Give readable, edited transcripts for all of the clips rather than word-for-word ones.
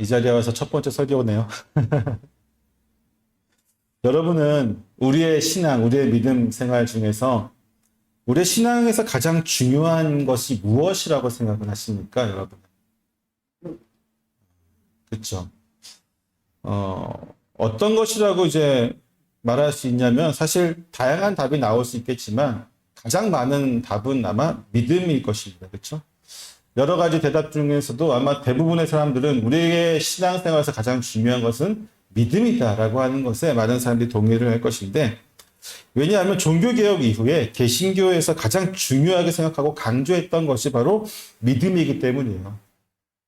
이 자리에 와서 첫 번째 설교네요. 여러분은 우리의 신앙, 우리의 믿음 생활 중에서 우리의 신앙에서 가장 중요한 것이 무엇이라고 생각을 하십니까, 여러분? 그렇죠. 어떤 것이라고 이제 말할 수 있냐면 사실 다양한 답이 나올 수 있겠지만 가장 많은 답은 아마 믿음일 것입니다. 그렇죠? 여러 가지 대답 중에서도 아마 대부분의 사람들은 우리의 신앙생활에서 가장 중요한 것은 믿음이다라고 하는 것에 많은 사람들이 동의를 할 것인데, 왜냐하면 종교개혁 이후에 개신교에서 가장 중요하게 생각하고 강조했던 것이 바로 믿음이기 때문이에요.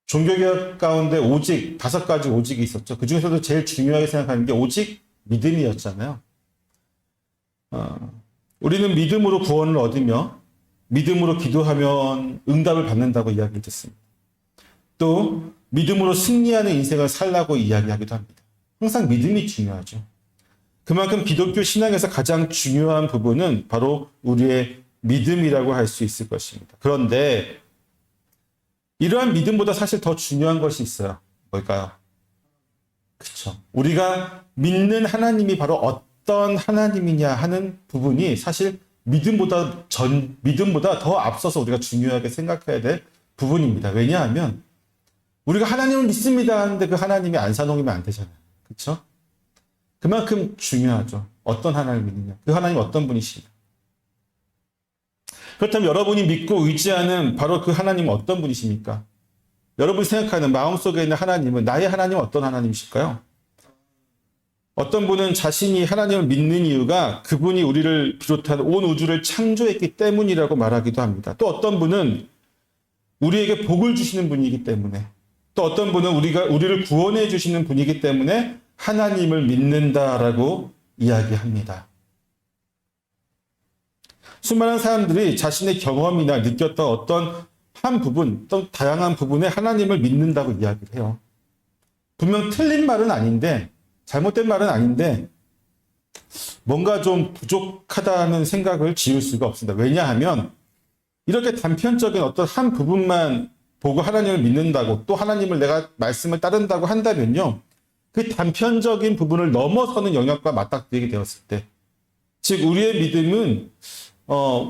종교개혁 가운데 오직 5가지 오직이 있었죠. 그 중에서도 제일 중요하게 생각하는 게 오직 믿음이었잖아요. 우리는 믿음으로 구원을 얻으며 믿음으로 기도하면 응답을 받는다고 이야기를 듣습니다. 또 믿음으로 승리하는 인생을 살라고 이야기하기도 합니다. 항상 믿음이 중요하죠. 그만큼 기독교 신앙에서 가장 중요한 부분은 바로 우리의 믿음이라고 할 수 있을 것입니다. 그런데 이러한 믿음보다 사실 더 중요한 것이 있어요. 뭘까요? 그렇죠. 우리가 믿는 하나님이 바로 어떤 하나님이냐 하는 부분이 사실 믿음보다 더 앞서서 우리가 중요하게 생각해야 될 부분입니다. 왜냐하면 우리가 하나님을 믿습니다 하는데 그 하나님이 안산홍이면 안 되잖아요. 그렇죠? 그만큼 중요하죠. 어떤 하나님을 믿느냐. 그 하나님 어떤 분이시냐. 그렇다면 여러분이 믿고 의지하는 바로 그 하나님은 어떤 분이십니까? 여러분이 생각하는 마음속에 있는 하나님은, 나의 하나님은 어떤 하나님이실까요? 어떤 분은 자신이 하나님을 믿는 이유가 그분이 우리를 비롯한 온 우주를 창조했기 때문이라고 말하기도 합니다. 또 어떤 분은 우리에게 복을 주시는 분이기 때문에, 또 어떤 분은 우리를 구원해 주시는 분이기 때문에 하나님을 믿는다라고 이야기합니다. 수많은 사람들이 자신의 경험이나 느꼈던 어떤 한 부분, 또 다양한 부분에 하나님을 믿는다고 이야기를 해요. 분명 틀린 말은 아닌데, 잘못된 말은 아닌데 뭔가 좀 부족하다는 생각을 지울 수가 없습니다. 왜냐하면 이렇게 단편적인 어떤 한 부분만 보고 하나님을 믿는다고, 또 하나님을 내가 말씀을 따른다고 한다면요, 그 단편적인 부분을 넘어서는 영역과 맞닥뜨리게 되었을 때, 즉 우리의 믿음은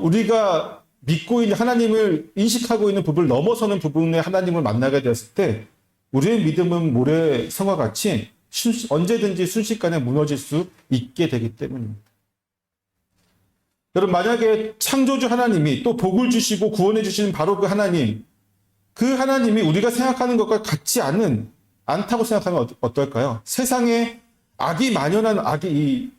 우리가 믿고 있는 하나님을 인식하고 있는 부분을 넘어서는 부분에 하나님을 만나게 되었을 때 우리의 믿음은 모래성과 같이 언제든지 순식간에 무너질 수 있게 되기 때문입니다. 여러분, 만약에 창조주 하나님이 또 복을 주시고 구원해 주시는 바로 그 하나님이 우리가 생각하는 것과 같지 않다고 생각하면 어떨까요? 세상에 만연한 악의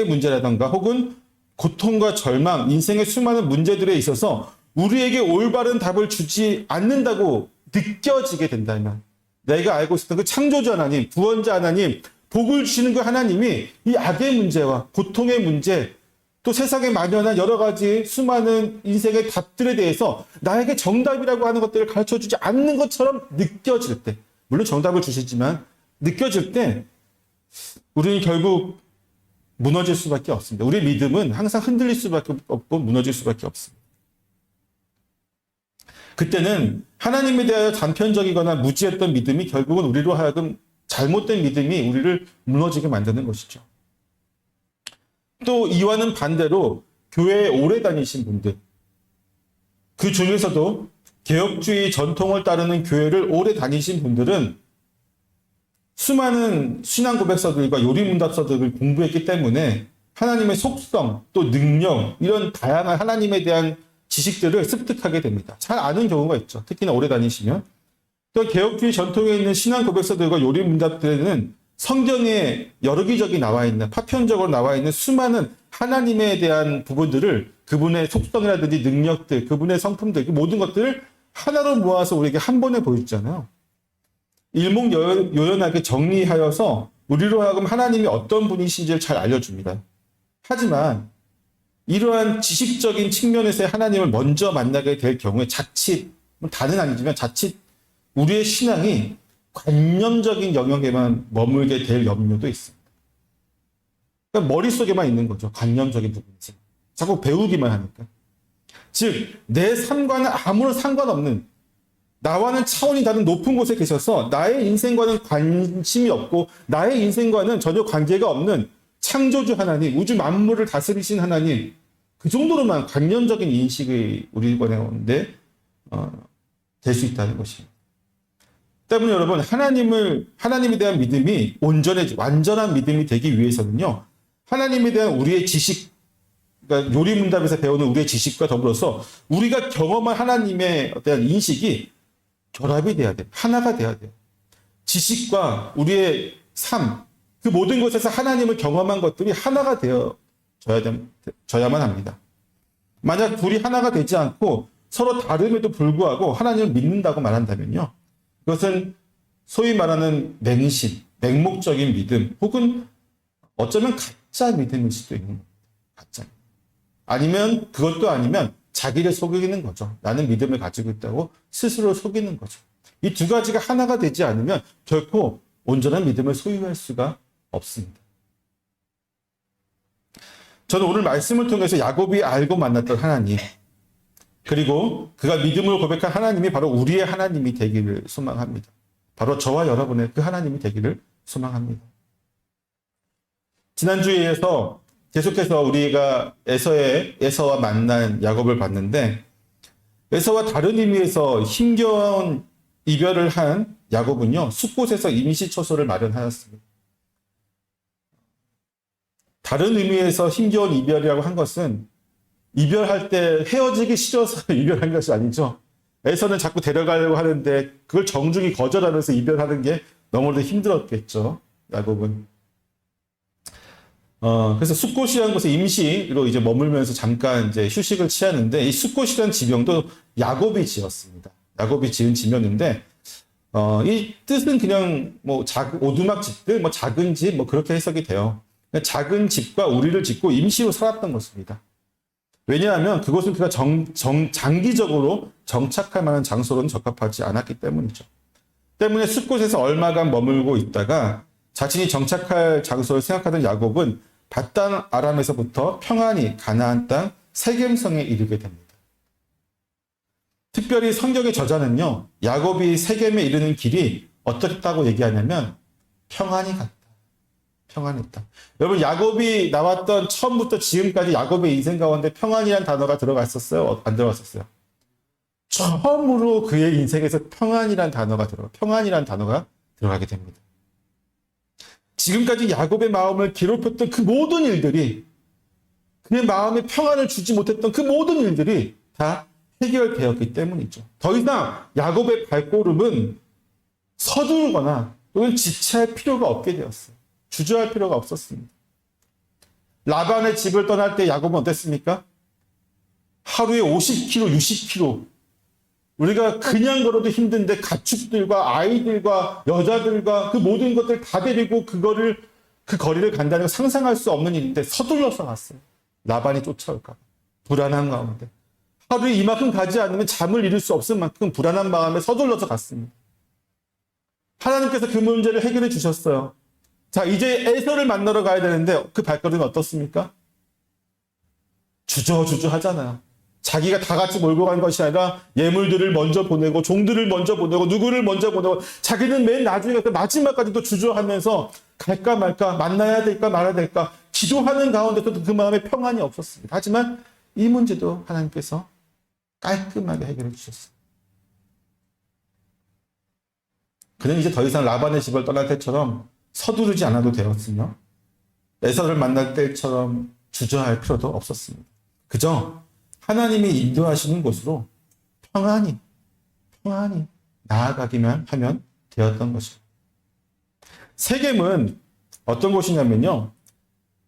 문제라든가 혹은 고통과 절망, 인생의 수많은 문제들에 있어서 우리에게 올바른 답을 주지 않는다고 느껴지게 된다면, 내가 알고 있었던 그 창조주 하나님, 구원자 하나님, 복을 주시는 그 하나님이 이 악의 문제와 고통의 문제, 또 세상에 만연한 여러 가지 수많은 인생의 답들에 대해서 나에게 정답이라고 하는 것들을 가르쳐주지 않는 것처럼 느껴질 때, 물론 정답을 주시지만 느껴질 때 우리는 결국 무너질 수밖에 없습니다. 우리의 믿음은 항상 흔들릴 수밖에 없고 무너질 수밖에 없습니다. 그때는 하나님에 대하여 단편적이거나 무지했던 믿음이 결국은 우리로 하여금 잘못된 믿음이 우리를 무너지게 만드는 것이죠. 또 이와는 반대로 교회에 오래 다니신 분들, 그 중에서도 개혁주의 전통을 따르는 교회를 오래 다니신 분들은 수많은 신앙 고백서들과 요리문답서들을 공부했기 때문에 하나님의 속성, 또 능력, 이런 다양한 하나님에 대한 지식들을 습득하게 됩니다. 잘 아는 경우가 있죠. 특히나 오래 다니시면. 또 개혁주의 전통에 있는 신앙 고백서들과 요리문답들에는 성경에 여러기적이 나와 있는, 파편적으로 나와 있는 수많은 하나님에 대한 부분들을, 그분의 속성이라든지 능력들, 그분의 성품들, 모든 것들을 하나로 모아서 우리에게 한 번에 보여주잖아요. 일목요연하게 정리하여서 우리로 하여금 하나님이 어떤 분이신지를 잘 알려줍니다. 하지만 이러한 지식적인 측면에서의 하나님을 먼저 만나게 될 경우에 자칫, 다는 아니지만 자칫 우리의 신앙이 관념적인 영역에만 머물게 될 염려도 있습니다. 그러니까 머릿속에만 있는 거죠. 관념적인 부분이. 자꾸 배우기만 하니까. 즉, 내 삶과는 아무런 상관없는, 나와는 차원이 다른 높은 곳에 계셔서 나의 인생과는 관심이 없고 나의 인생과는 전혀 관계가 없는 창조주 하나님, 우주 만물을 다스리신 하나님, 그 정도로만 관념적인 인식이 우리 가운데 될 수 있다는 것입니다. 때문에 여러분, 하나님에 대한 믿음이 완전한 믿음이 되기 위해서는요, 하나님에 대한 우리의 지식, 그러니까 요리문답에서 배우는 우리의 지식과 더불어서 우리가 경험한 하나님에 대한 인식이 결합이 돼야 돼. 하나가 돼야 돼요. 지식과 우리의 삶, 그 모든 것에서 하나님을 경험한 것들이 하나가 되어져야만 합니다. 만약 둘이 하나가 되지 않고 서로 다름에도 불구하고 하나님을 믿는다고 말한다면요, 그것은 소위 말하는 맹목적인 믿음, 혹은 어쩌면 가짜 믿음일 수도 있는 겁니다. 가짜. 아니면 그것도 아니면 자기를 속이는 거죠. 나는 믿음을 가지고 있다고 스스로 속이는 거죠. 이 두 가지가 하나가 되지 않으면 결코 온전한 믿음을 소유할 수가 없습니다. 저는 오늘 말씀을 통해서 야곱이 알고 만났던 하나님, 그리고 그가 믿음으로 고백한 하나님이 바로 우리의 하나님이 되기를 소망합니다. 바로 저와 여러분의 그 하나님이 되기를 소망합니다. 지난주에 이어서 계속해서 우리가 에서와 만난 야곱을 봤는데, 에서와 다른 의미에서 힘겨운 이별을 한 야곱은요, 숲곳에서 임시초소를 마련하였습니다. 다른 의미에서 힘겨운 이별이라고 한 것은 이별할 때 헤어지기 싫어서 이별한 것이 아니죠. 에서는 자꾸 데려가려고 하는데 그걸 정중히 거절하면서 이별하는 게 너무도 힘들었겠죠, 야곱은. 그래서 숲곳이라는 곳에 임시로 이제 머물면서 잠깐 이제 휴식을 취하는데, 이 숲곳이라는 지명도 야곱이 지었습니다. 야곱이 지은 지명인데, 이 뜻은 그냥 오두막 집들, 작은 집, 그렇게 해석이 돼요. 작은 집과 우리를 짓고 임시로 살았던 것입니다. 왜냐하면 그곳은 그가 장기적으로 정착할 만한 장소로는 적합하지 않았기 때문이죠. 때문에 숲곳에서 얼마간 머물고 있다가 자신이 정착할 장소를 생각하던 야곱은 밧단 아람에서부터 평안히 가나안 땅 세겜성에 이르게 됩니다. 특별히 성경의 저자는요, 야곱이 세겜에 이르는 길이 어떻다고 얘기하냐면 평안히 갔다. 평안했다. 여러분, 야곱이 나왔던 처음부터 지금까지 야곱의 인생 가운데 평안이라는 단어가 들어갔었어요? 안 들어갔었어요? 처음으로 그의 인생에서 평안이라는 단어가 들어가게 됩니다. 지금까지 야곱의 마음을 괴롭혔던 그 모든 일들이, 그의 마음에 평안을 주지 못했던 그 모든 일들이 다 해결되었기 때문이죠. 더 이상 야곱의 발걸음은 서두르거나 또는 지체할 필요가 없게 되었어요. 주저할 필요가 없었습니다. 라반의 집을 떠날 때 야곱은 어땠습니까? 하루에 50km, 60km. 우리가 그냥 걸어도 힘든데 가축들과 아이들과 여자들과 그 모든 것들 다 데리고 그 거리를 간다는 걸 상상할 수 없는 일인데 서둘러서 갔어요. 라반이 쫓아올까 봐. 불안한 가운데. 하루에 이만큼 가지 않으면 잠을 이룰 수 없을 만큼 불안한 마음에 서둘러서 갔습니다. 하나님께서 그 문제를 해결해 주셨어요. 자, 이제 에서를 만나러 가야 되는데 그 발걸음이 어떻습니까? 주저하잖아요. 자기가 다 같이 몰고 간 것이 아니라 예물들을 먼저 보내고 종들을 먼저 보내고 누구를 먼저 보내고 자기는 맨 나중에 마지막까지도 주저하면서 갈까 말까, 만나야 될까 말아야 될까 기도하는 가운데서도 그 마음에 평안이 없었습니다. 하지만 이 문제도 하나님께서 깔끔하게 해결해 주셨어요. 그는 이제 더 이상 라반의 집을 떠날 때처럼 서두르지 않아도 되었으며 에서를 만날 때처럼 주저할 필요도 없었습니다. 그저 하나님이 인도하시는 곳으로 평안히 나아가기만 하면 되었던 것입니다. 세겜은 어떤 곳이냐면요,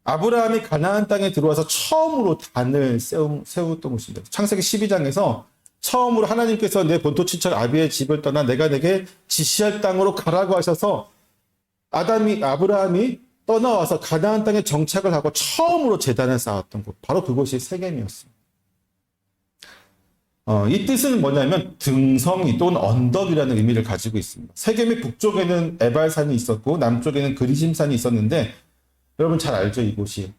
아브라함이 가나안 땅에 들어와서 처음으로 단을 세웠던 곳입니다. 창세기 12장에서 처음으로 하나님께서 내 본토 친척 아비의 집을 떠나 내가 내게 지시할 땅으로 가라고 하셔서 아브라함이 떠나와서 가나안 땅에 정착을 하고 처음으로 제단을 쌓았던 곳, 바로 그곳이 세겜이었습니다. 이 뜻은 뭐냐면 등성이 또는 언덕이라는 의미를 가지고 있습니다. 세겜의 북쪽에는 에발산이 있었고 남쪽에는 그리심산이 있었는데, 여러분 잘 알죠, 이곳이.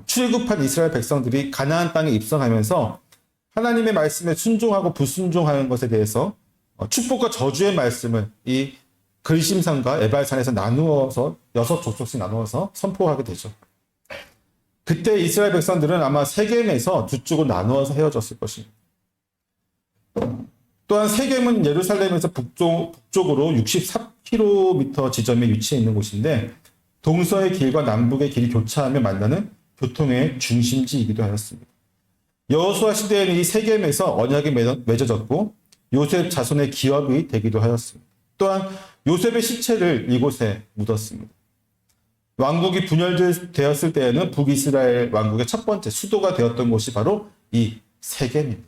출애굽한 이스라엘 백성들이 가나안 땅에 입성하면서 하나님의 말씀에 순종하고 불순종하는 것에 대해서 축복과 저주의 말씀을 이 그리심산과 에발산에서 나누어서 6족속씩 나누어서 선포하게 되죠. 그때 이스라엘 백성들은 아마 세겜에서 두 쪽으로 나누어서 헤어졌을 것입니다. 또한 세겜은 예루살렘에서 북쪽으로 63km 지점에 위치해 있는 곳인데 동서의 길과 남북의 길이 교차하며 만나는 교통의 중심지이기도 하였습니다. 여호수아 시대에는 이 세겜에서 언약이 맺어졌고 요셉 자손의 기업이 되기도 하였습니다. 또한 요셉의 시체를 이곳에 묻었습니다. 왕국이 분열되었을 때에는 북이스라엘 왕국의 첫 번째 수도가 되었던 곳이 바로 이 세겜입니다.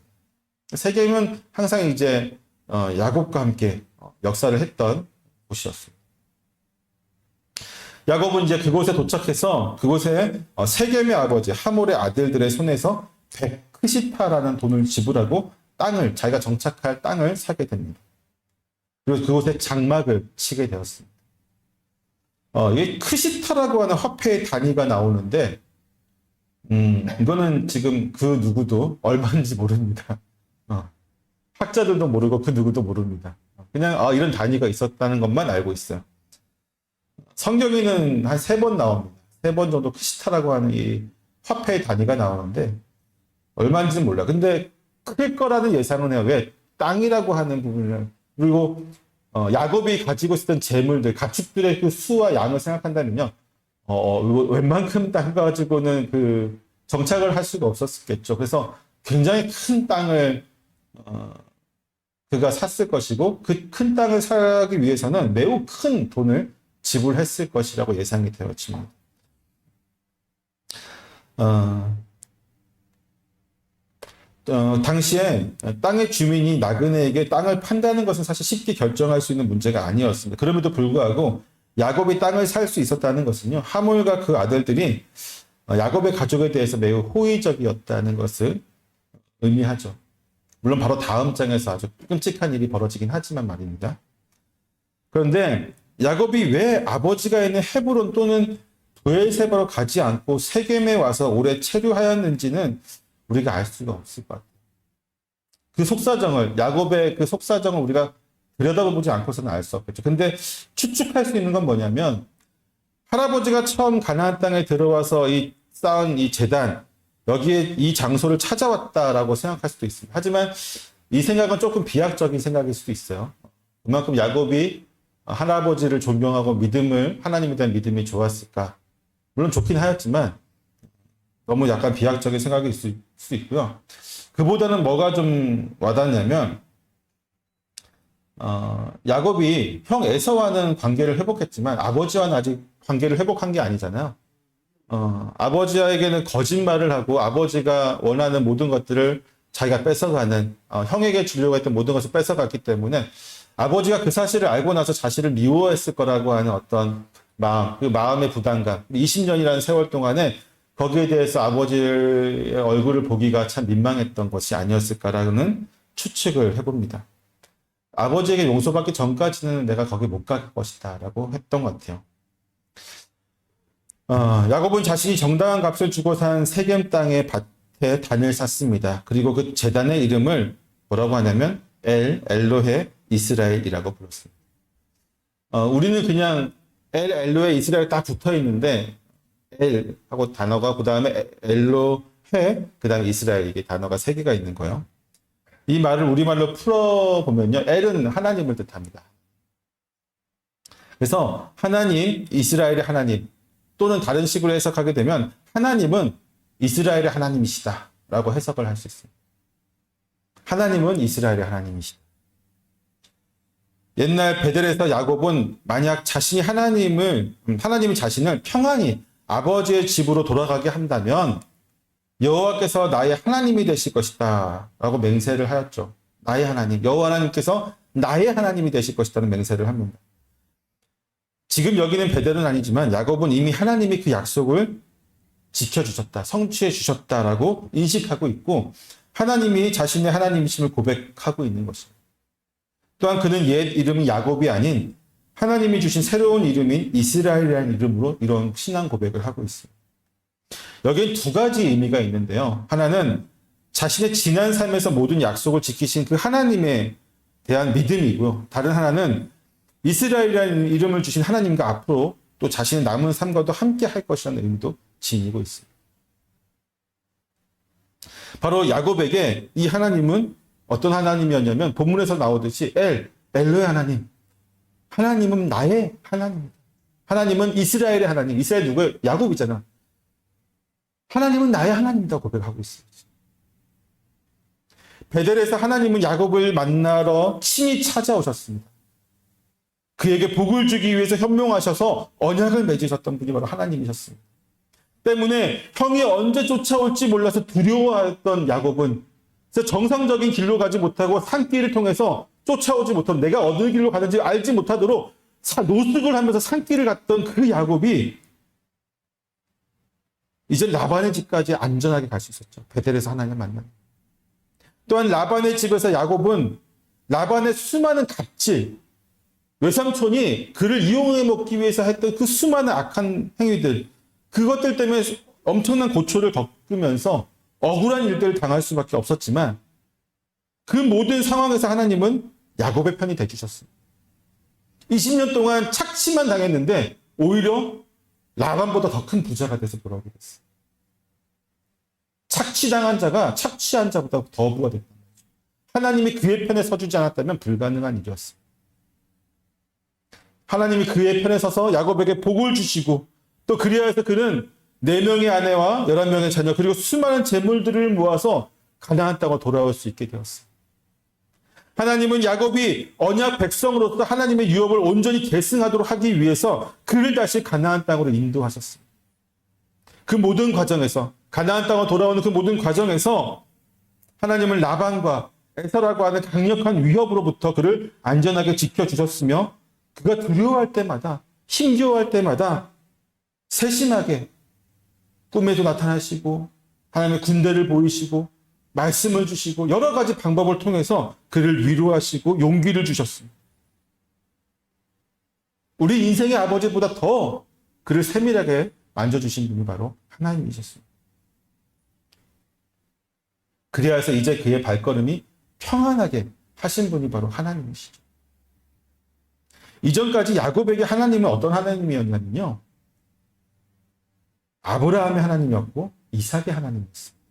세겜은 항상 이제 야곱과 함께 역사를 했던 곳이었습니다. 야곱은 이제 그곳에 도착해서 그곳에 세겜의 아버지 하몰의 아들들의 손에서 백크시타라는 돈을 지불하고 자기가 정착할 땅을 사게 됩니다. 그리고 그곳에 장막을 치게 되었습니다. 이게 크시타라고 하는 화폐의 단위가 나오는데, 이거는 지금 그 누구도 얼마인지 모릅니다. 학자들도 모르고 그 누구도 모릅니다. 그냥 이런 단위가 있었다는 것만 알고 있어요. 성경에는 한 3번 나옵니다. 3번 정도 크시타라고 하는 이 화폐의 단위가 나오는데, 얼마인지는 몰라. 근데 클 거라는 예상은 해요. 왜? 땅이라고 하는 부분을. 그리고 야곱이 가지고 있었던 재물들, 가축들의 그 수와 양을 생각한다면요. 웬만큼 땅 가지고는 그 정착을 할 수가 없었겠죠. 그래서 굉장히 큰 땅을 그가 샀을 것이고 그 큰 땅을 사기 위해서는 매우 큰 돈을 지불했을 것이라고 예상이 되어집니다. 당시에 땅의 주민이 나그네에게 땅을 판다는 것은 사실 쉽게 결정할 수 있는 문제가 아니었습니다. 그럼에도 불구하고 야곱이 땅을 살 수 있었다는 것은요, 하몰과 그 아들들이 야곱의 가족에 대해서 매우 호의적이었다는 것을 의미하죠. 물론 바로 다음 장에서 아주 끔찍한 일이 벌어지긴 하지만 말입니다. 그런데 야곱이 왜 아버지가 있는 헤브론 또는 브엘세바로 가지 않고 세겜에 와서 오래 체류하였는지는 우리가 알 수가 없을 것 같아요. 그 속사정을, 야곱의 그 속사정을 우리가 들여다보지 않고서는 알 수 없겠죠. 근데 추측할 수 있는 건 뭐냐면, 할아버지가 처음 가나안 땅에 들어와서 쌓은 이 제단, 여기에 이 장소를 찾아왔다라고 생각할 수도 있습니다. 하지만 이 생각은 조금 비약적인 생각일 수도 있어요. 그만큼 야곱이 할아버지를 존경하고 하나님에 대한 믿음이 좋았을까? 물론 좋긴 하였지만, 너무 약간 비약적인 생각일 수 있고요. 그보다는 뭐가 좀 와닿냐면, 야곱이 형 에서와는 관계를 회복했지만 아버지와는 아직 관계를 회복한 게 아니잖아요. 아버지에게는 거짓말을 하고 아버지가 원하는 모든 것들을 자기가 뺏어가는, 형에게 주려고 했던 모든 것을 뺏어갔기 때문에 아버지가 그 사실을 알고 나서 자신을 미워했을 거라고 하는 어떤 마음, 그 마음의 부담감, 20년이라는 세월 동안에 거기에 대해서 아버지의 얼굴을 보기가 참 민망했던 것이 아니었을까라는 추측을 해봅니다. 아버지에게 용서받기 전까지는 내가 거기 못 갈 것이다 라고 했던 것 같아요. 야곱은 자신이 정당한 값을 주고 산 세겜 땅의 밭에 단을 샀습니다. 그리고 그 제단의 이름을 뭐라고 하냐면 엘로헤 이스라엘이라고 불렀습니다. 우리는 그냥 엘로헤 이스라엘 딱 붙어 있는데 엘 하고 단어가 그 다음에 엘로헤 그 다음에 이스라엘, 이게 단어가 3개가 있는 거예요. 이 말을 우리말로 풀어보면요, 엘은 하나님을 뜻합니다. 그래서 하나님, 이스라엘의 하나님, 또는 다른 식으로 해석하게 되면 하나님은 이스라엘의 하나님이시다 라고 해석을 할 수 있습니다. 하나님은 이스라엘의 하나님이시다. 옛날 베델에서 야곱은 만약 하나님이 자신을 평안히 아버지의 집으로 돌아가게 한다면 여호와께서 나의 하나님이 되실 것이다 라고 맹세를 하였죠. 나의 하나님, 여호와 하나님께서 나의 하나님이 되실 것이라는 맹세를 합니다. 지금 여기는 베델은 아니지만 야곱은 이미 하나님이 그 약속을 지켜주셨다, 성취해 주셨다라고 인식하고 있고 하나님이 자신의 하나님이심을 고백하고 있는 것입니다. 또한 그는 옛 이름이 야곱이 아닌 하나님이 주신 새로운 이름인 이스라엘이라는 이름으로 이런 신앙 고백을 하고 있습니다. 여기엔 2가지 의미가 있는데요. 하나는 자신의 지난 삶에서 모든 약속을 지키신 그 하나님의 대한 믿음이고요. 다른 하나는 이스라엘이라는 이름을 주신 하나님과 앞으로 또 자신의 남은 삶과도 함께 할 것이라는 의미도 지니고 있습니다. 바로 야곱에게 이 하나님은 어떤 하나님이었냐면 본문에서 나오듯이 엘로의 하나님. 하나님은 나의 하나님입니다. 하나님은 이스라엘의 하나님. 이스라엘 누구예요? 야곱이잖아. 하나님은 나의 하나님이다 고백하고 있습니다. 베델에서 하나님은 야곱을 만나러 친히 찾아오셨습니다. 그에게 복을 주기 위해서 현명하셔서 언약을 맺으셨던 분이 바로 하나님이셨습니다. 때문에 형이 언제 쫓아올지 몰라서 두려워했던 야곱은 그래서 정상적인 길로 가지 못하고 산길을 통해서 쫓아오지 못하고 내가 어느 길로 가는지 알지 못하도록 노숙을 하면서 산길을 갔던 그 야곱이 이제 라반의 집까지 안전하게 갈 수 있었죠. 베델에서 하나님을 만나. 또한 라반의 집에서 야곱은 라반의 수많은 갑질, 외삼촌이 그를 이용해 먹기 위해서 했던 그 수많은 악한 행위들, 그것들 때문에 엄청난 고초를 겪으면서 억울한 일들을 당할 수밖에 없었지만 그 모든 상황에서 하나님은 야곱의 편이 되주셨습니다. 20년 동안 착취만 당했는데 오히려 라반보다 더 큰 부자가 돼서 돌아오게 됐어요. 착취당한 자가 착취한 자보다 더 부가 됐다. 하나님이 그의 편에 서주지 않았다면 불가능한 일이었습니다. 하나님이 그의 편에 서서 야곱에게 복을 주시고 또 그리하여서 그는 4명의 아내와 11명의 자녀 그리고 수많은 재물들을 모아서 가나안 땅으로 돌아올 수 있게 되었습니다. 하나님은 야곱이 언약 백성으로서 하나님의 유업을 온전히 계승하도록 하기 위해서 그를 다시 가나안 땅으로 인도하셨습니다. 그 모든 과정에서 가나안 땅으로 돌아오는 그 모든 과정에서 하나님은 라반과 에서라고 하는 강력한 위협으로부터 그를 안전하게 지켜주셨으며 그가 두려워할 때마다 힘겨워할 때마다 세심하게 꿈에도 나타나시고 하나님의 군대를 보이시고 말씀을 주시고 여러 가지 방법을 통해서 그를 위로하시고 용기를 주셨습니다. 우리 인생의 아버지보다 더 그를 세밀하게 만져주신 분이 바로 하나님이셨습니다. 그리하여서 이제 그의 발걸음이 평안하게 하신 분이 바로 하나님이시죠. 이전까지 야곱에게 하나님은 어떤 하나님이었냐면요. 아브라함의 하나님이었고 이삭의 하나님이었습니다.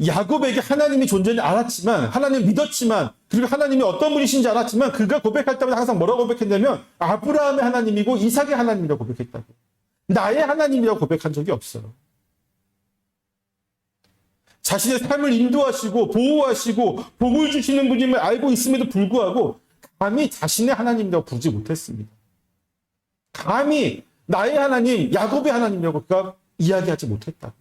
야곱에게 하나님이 존재는 알았지만 하나님을 믿었지만 그리고 하나님이 어떤 분이신지 알았지만 그가 고백할 때마다 항상 뭐라고 고백했냐면 아브라함의 하나님이고 이삭의 하나님이라고 고백했다고. 나의 하나님이라고 고백한 적이 없어요. 자신의 삶을 인도하시고 보호하시고 복을 주시는 분임을 알고 있음에도 불구하고 감히 자신의 하나님이라고 부르지 못했습니다. 감히 나의 하나님, 야곱의 하나님이라고 그가 이야기하지 못했다고.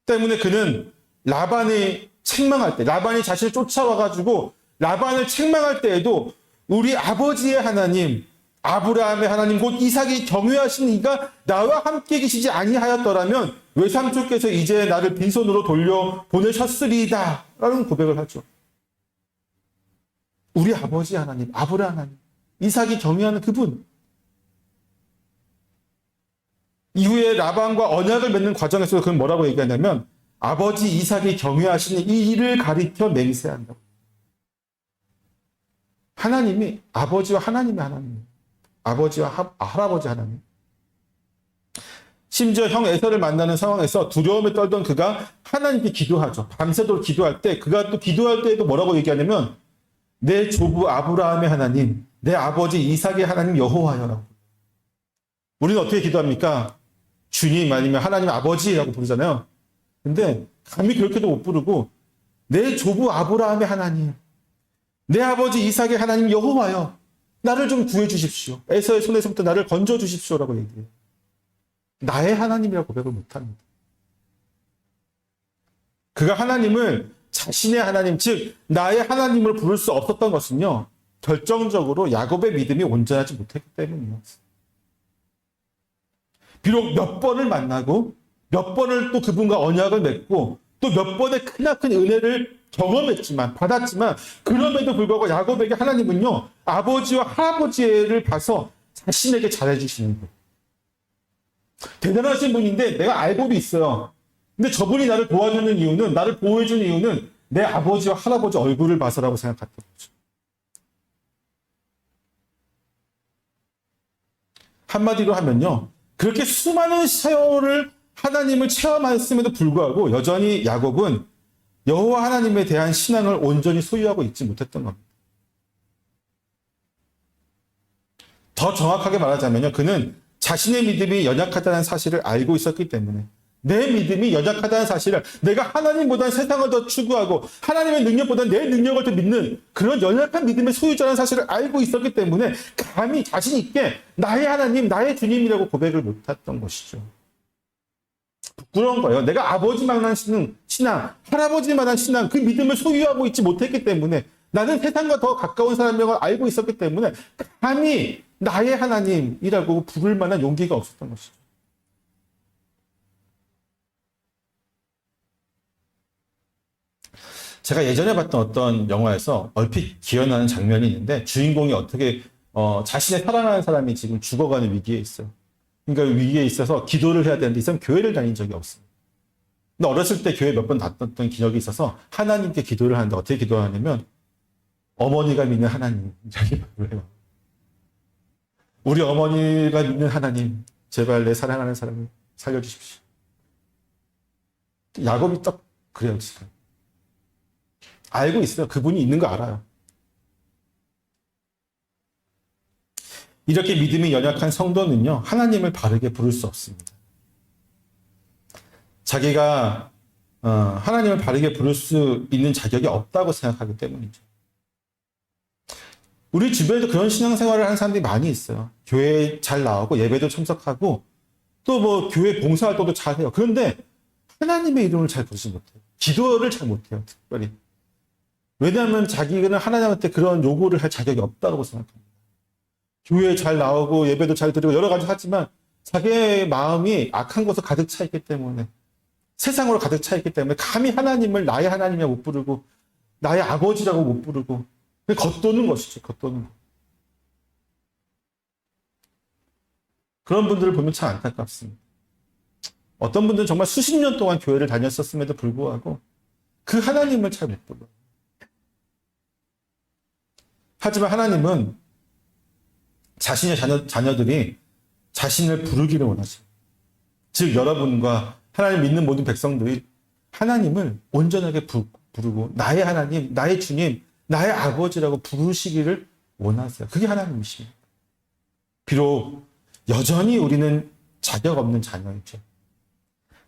때문에 그는 라반이 책망할 때, 라반이 자신을 쫓아와가지고 라반을 책망할 때에도 우리 아버지의 하나님, 아브라함의 하나님, 곧 이삭이 경외하신 이가 나와 함께 계시지 아니하였더라면 외삼촌께서 이제 나를 빈손으로 돌려 보내셨으리이다 라는 고백을 하죠. 우리 아버지 하나님, 아브라함 하나님, 이삭이 경외하는 그분. 이후에 라반과 언약을 맺는 과정에서 그는 뭐라고 얘기하냐면 아버지 이삭이 경외하시는 이 일을 가리켜 맹세한다고. 하나님이 아버지와 하나님의 하나님, 아버지와 할아버지 하나님. 심지어 형 에서를 만나는 상황에서 두려움에 떨던 그가 하나님께 기도하죠. 밤새도록 기도할 때 그가 또 기도할 때에도 뭐라고 얘기하냐면 내 조부 아브라함의 하나님, 내 아버지 이삭의 하나님 여호와여라고. 우리는 어떻게 기도합니까? 주님 아니면 하나님 아버지라고 부르잖아요. 근데 감히 그렇게도 못 부르고 내 조부 아브라함의 하나님, 내 아버지 이삭의 하나님 여호와여, 나를 좀 구해 주십시오. 에서의 손에서부터 나를 건져 주십시오라고 얘기해요. 나의 하나님이라고 고백을 못합니다. 그가 하나님을 자신의 하나님, 즉 나의 하나님을 부를 수 없었던 것은요, 결정적으로 야곱의 믿음이 온전하지 못했기 때문이었어요. 비록 몇 번을 만나고 몇 번을 또 그분과 언약을 맺고 또 몇 번의 크나큰 은혜를 경험했지만 받았지만 그럼에도 불구하고 야곱에게 하나님은요 아버지와 할아버지를 봐서 자신에게 잘해주시는 분. 대단하신 분인데 내가 알고도 있어요. 근데 저분이 나를 도와주는 이유는 나를 보호해주는 이유는 내 아버지와 할아버지 얼굴을 봐서라고 생각했던 거죠. 한마디로 하면요, 그렇게 수많은 세월을 하나님을 체험했음에도 불구하고 여전히 야곱은 여호와 하나님에 대한 신앙을 온전히 소유하고 있지 못했던 겁니다. 더 정확하게 말하자면요, 그는 자신의 믿음이 연약하다는 사실을 알고 있었기 때문에, 내 믿음이 연약하다는 사실을, 내가 하나님보다 세상을 더 추구하고 하나님의 능력보다 내 능력을 더 믿는 그런 연약한 믿음의 소유자라는 사실을 알고 있었기 때문에 감히 자신 있게 나의 하나님, 나의 주님이라고 고백을 못했던 것이죠. 부끄러운 거예요. 내가 아버지만한 신앙, 할아버지만한 신앙, 그 믿음을 소유하고 있지 못했기 때문에, 나는 세상과 더 가까운 사람인 걸 알고 있었기 때문에 감히 나의 하나님이라고 부를 만한 용기가 없었던 것이죠. 제가 예전에 봤던 어떤 영화에서 얼핏 기억나는 장면이 있는데, 주인공이 어떻게 자신의 사랑하는 사람이 지금 죽어가는 위기에 있어요. 그러니까 위기에 있어서 기도를 해야 되는데 이 사람 교회를 다닌 적이 없습니다. 근데 어렸을 때 교회 몇 번 다녔던 기억이 있어서 하나님께 기도를 하는데 어떻게 기도하냐면, 어머니가 믿는 하나님, 이렇게 기도를 해요. 우리 어머니가 믿는 하나님, 제발 내 사랑하는 사람을 살려주십시오. 야곱이 딱 그래요, 지금. 알고 있어요. 그분이 있는 거 알아요. 이렇게 믿음이 연약한 성도는요, 하나님을 바르게 부를 수 없습니다. 자기가 하나님을 바르게 부를 수 있는 자격이 없다고 생각하기 때문이죠. 우리 주변에도 그런 신앙생활을 하는 사람들이 많이 있어요. 교회에 잘 나오고 예배도 참석하고 또 뭐 교회 봉사활동도 잘 해요. 그런데 하나님의 이름을 잘 부르지 못해요. 기도를 잘 못해요, 특별히. 왜냐하면 자기는 하나님한테 그런 요구를 할 자격이 없다고 생각합니다. 교회에 잘 나오고 예배도 잘 드리고 여러 가지 하지만 자기의 마음이 악한 것으로 가득 차 있기 때문에, 세상으로 가득 차 있기 때문에 감히 하나님을 나의 하나님이라고 못 부르고 나의 아버지라고 못 부르고 겉도는 것이죠. 겉도는 것. 그런 분들을 보면 참 안타깝습니다. 어떤 분들은 정말 수십 년 동안 교회를 다녔었음에도 불구하고 그 하나님을 잘 못 불러요. 하지만 하나님은 자신의 자녀들이 자신을 부르기를 원하죠. 즉 여러분과 하나님 믿는 모든 백성들이 하나님을 온전하게 부르고 나의 하나님, 나의 주님, 나의 아버지라고 부르시기를 원하세요. 그게 하나님이십니다. 비록 여전히 우리는 자격 없는 자녀이죠.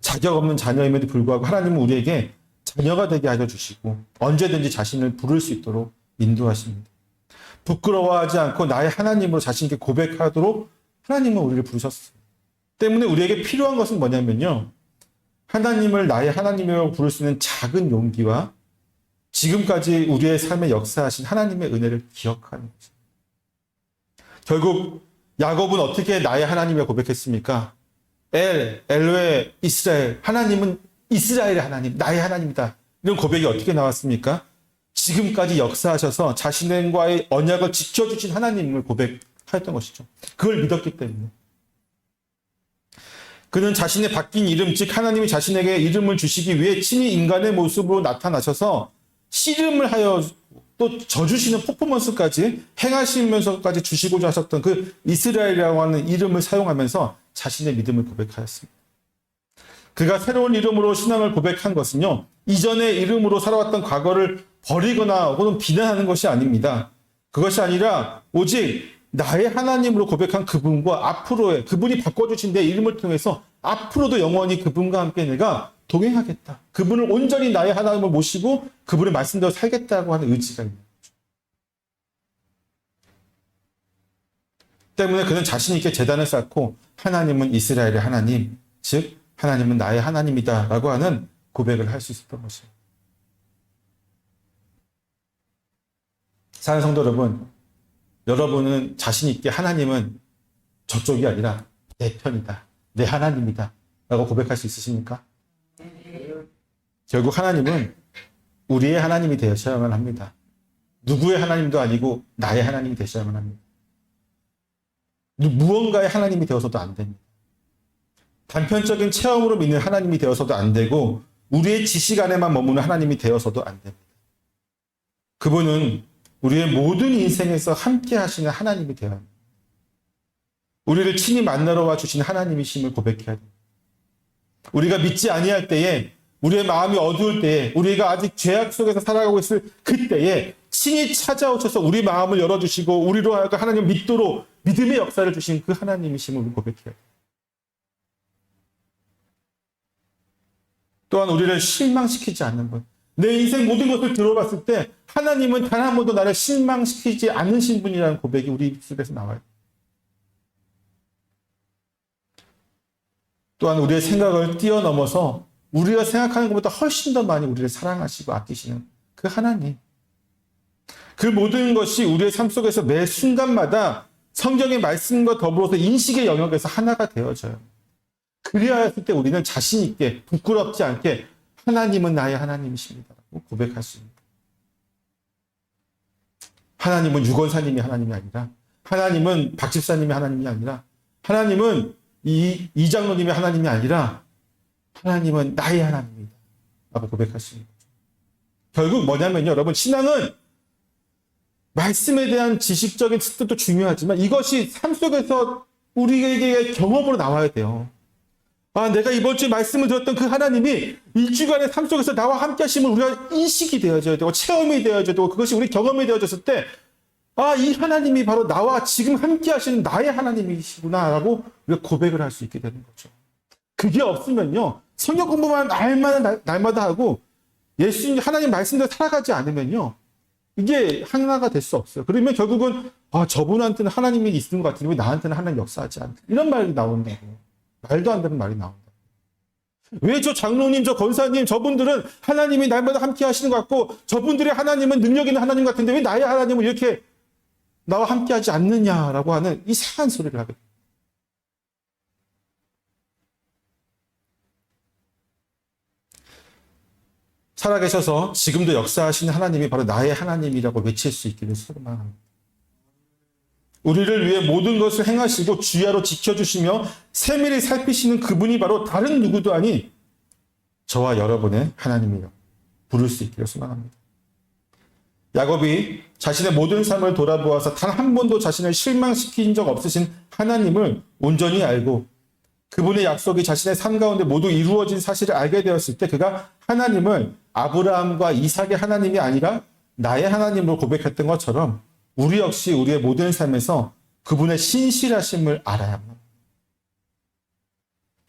자격 없는 자녀임에도 불구하고 하나님은 우리에게 자녀가 되게 하여 주시고 언제든지 자신을 부를 수 있도록 인도하십니다. 부끄러워하지 않고 나의 하나님으로 자신있게 고백하도록 하나님은 우리를 부르셨어요. 때문에 우리에게 필요한 것은 뭐냐면요, 하나님을 나의 하나님이라고 부를 수 있는 작은 용기와 지금까지 우리의 삶에 역사하신 하나님의 은혜를 기억하는 거죠. 결국 야곱은 어떻게 나의 하나님이라고 고백했습니까? 엘로에 이스라엘, 하나님은 이스라엘의 하나님, 나의 하나님이다. 이런 고백이 어떻게 나왔습니까? 지금까지 역사하셔서 자신과의 언약을 지켜주신 하나님을 고백하였던 것이죠. 그걸 믿었기 때문에. 그는 자신의 바뀐 이름, 즉 하나님이 자신에게 이름을 주시기 위해 친히 인간의 모습으로 나타나셔서 씨름을 하여 또 져주시는 퍼포먼스까지 행하시면서까지 주시고자 하셨던 그 이스라엘이라고 하는 이름을 사용하면서 자신의 믿음을 고백하였습니다. 그가 새로운 이름으로 신앙을 고백한 것은요, 이전의 이름으로 살아왔던 과거를 버리거나 혹은 비난하는 것이 아닙니다. 그것이 아니라 오직 나의 하나님으로 고백한 그분과 앞으로의, 그분이 바꿔주신 내 이름을 통해서 앞으로도 영원히 그분과 함께 내가 동행하겠다. 그분을 온전히 나의 하나님을 모시고 그분의 말씀대로 살겠다고 하는 의지가 있는 거죠. 때문에 그는 자신 있게 제단을 쌓고 하나님은 이스라엘의 하나님, 즉 하나님은 나의 하나님이다 라고 하는 고백을 할 수 있었던 것이에요. 사랑하는 성도 여러분, 여러분은 자신 있게 하나님은 저쪽이 아니라 내 편이다, 내 하나님이다 라고 고백할 수 있으십니까? 결국 하나님은 우리의 하나님이 되셔야만 합니다. 누구의 하나님도 아니고 나의 하나님이 되셔야만 합니다. 무언가의 하나님이 되어서도 안 됩니다. 단편적인 체험으로 믿는 하나님이 되어서도 안 되고 우리의 지식 안에만 머무는 하나님이 되어서도 안 됩니다. 그분은 우리의 모든 인생에서 함께 하시는 하나님이 되어야 합니다. 우리를 친히 만나러 와 주신 하나님이심을 고백해야 됩니다. 우리가 믿지 아니할 때에, 우리의 마음이 어두울 때에, 우리가 아직 죄악 속에서 살아가고 있을 그때에 친히 찾아오셔서 우리 마음을 열어주시고 우리로 하여금 하나님을 믿도록 믿음의 역사를 주신 그 하나님이심을 우리 고백해야 됩니다. 또한 우리를 실망시키지 않는 분. 내 인생 모든 것을 들어봤을 때 하나님은 단 한 번도 나를 실망시키지 않으신 분이라는 고백이 우리 입술에서 나와요. 또한 우리의 생각을 뛰어넘어서 우리가 생각하는 것보다 훨씬 더 많이 우리를 사랑하시고 아끼시는 그 하나님. 그 모든 것이 우리의 삶 속에서 매 순간마다 성경의 말씀과 더불어서 인식의 영역에서 하나가 되어져요. 그리하여 했을 때 우리는 자신 있게 부끄럽지 않게 하나님은 나의 하나님이십니다 라고 고백할 수 있습니다. 하나님은 유건사님이 하나님이 아니라, 하나님은 박집사님이 하나님이 아니라, 하나님은 이장로님이 하나님이 아니라 하나님은 나의 하나님이다 라고 고백할 수 있는 거죠. 결국 뭐냐면요, 여러분, 신앙은 말씀에 대한 지식적인 뜻도 중요하지만 이것이 삶 속에서 우리에게 경험으로 나와야 돼요. 아, 내가 이번 주에 말씀을 들었던 그 하나님이 일주간의 삶 속에서 나와 함께 하심을 우리가 인식이 되어져야 되고 체험이 되어져야 되고 그것이 우리 경험이 되어졌을 때, 아, 이 하나님이 바로 나와 지금 함께 하시는 나의 하나님이시구나 라고 우리가 고백을 할 수 있게 되는 거죠. 그게 없으면요, 성경 공부만 날마다 하고 예수님 하나님 말씀대로 살아가지 않으면요, 이게 하나가 될 수 없어요. 그러면 결국은 아, 저분한테는 하나님이 있는 것 같은데 왜 나한테는 하나님 역사하지 않나, 이런 말이 나온다고. 말도 안 되는 말이 나온다. 왜 저 장로님, 저 권사님, 저분들은 하나님이 날마다 함께 하시는 것 같고 저분들의 하나님은 능력 있는 하나님 같은데 왜 나의 하나님은 이렇게 나와 함께 하지 않느냐라고 하는 이상한 소리를 하게 됩니다. 살아계셔서 지금도 역사하시는 하나님이 바로 나의 하나님이라고 외칠 수 있기를 소망합니다. 우리를 위해 모든 것을 행하시고 주야로 지켜주시며 세밀히 살피시는 그분이 바로 다른 누구도 아닌 저와 여러분의 하나님이라고 부를 수 있기를 소망합니다. 야곱이 자신의 모든 삶을 돌아보아서 단 한 번도 자신을 실망시킨 적 없으신 하나님을 온전히 알고 그분의 약속이 자신의 삶 가운데 모두 이루어진 사실을 알게 되었을 때 그가 하나님을 아브라함과 이삭의 하나님이 아니라 나의 하나님으로 고백했던 것처럼 우리 역시 우리의 모든 삶에서 그분의 신실하심을 알아야 합니다.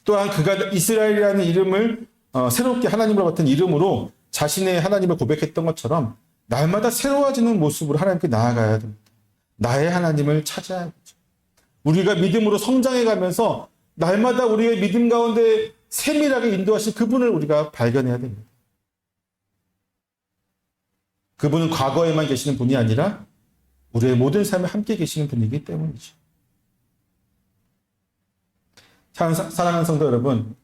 또한 그가 이스라엘이라는 이름을 새롭게 하나님으로 같은 이름으로 자신의 하나님을 고백했던 것처럼 날마다 새로워지는 모습으로 하나님께 나아가야 됩니다. 나의 하나님을 찾아야 하죠. 우리가 믿음으로 성장해 가면서 날마다 우리의 믿음 가운데 세밀하게 인도하신 그분을 우리가 발견해야 됩니다. 그분은 과거에만 계시는 분이 아니라 우리의 모든 삶에 함께 계시는 분이기 때문이죠. 사랑하는 성도 여러분,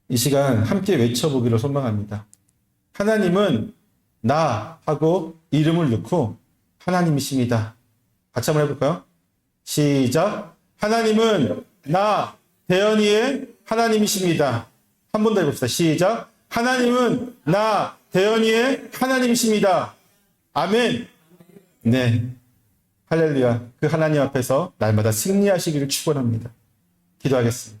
이 시간 함께 외쳐보기를 소망합니다. 하나님은 나 하고 이름을 넣고 하나님이십니다. 같이 한번 해볼까요? 시작. 하나님은 나 대현이의 하나님이십니다. 한 번 더 해봅시다. 시작. 하나님은 나 대현이의 하나님이십니다. 아멘. 네, 할렐루야. 그 하나님 앞에서 날마다 승리하시기를 축원합니다. 기도하겠습니다.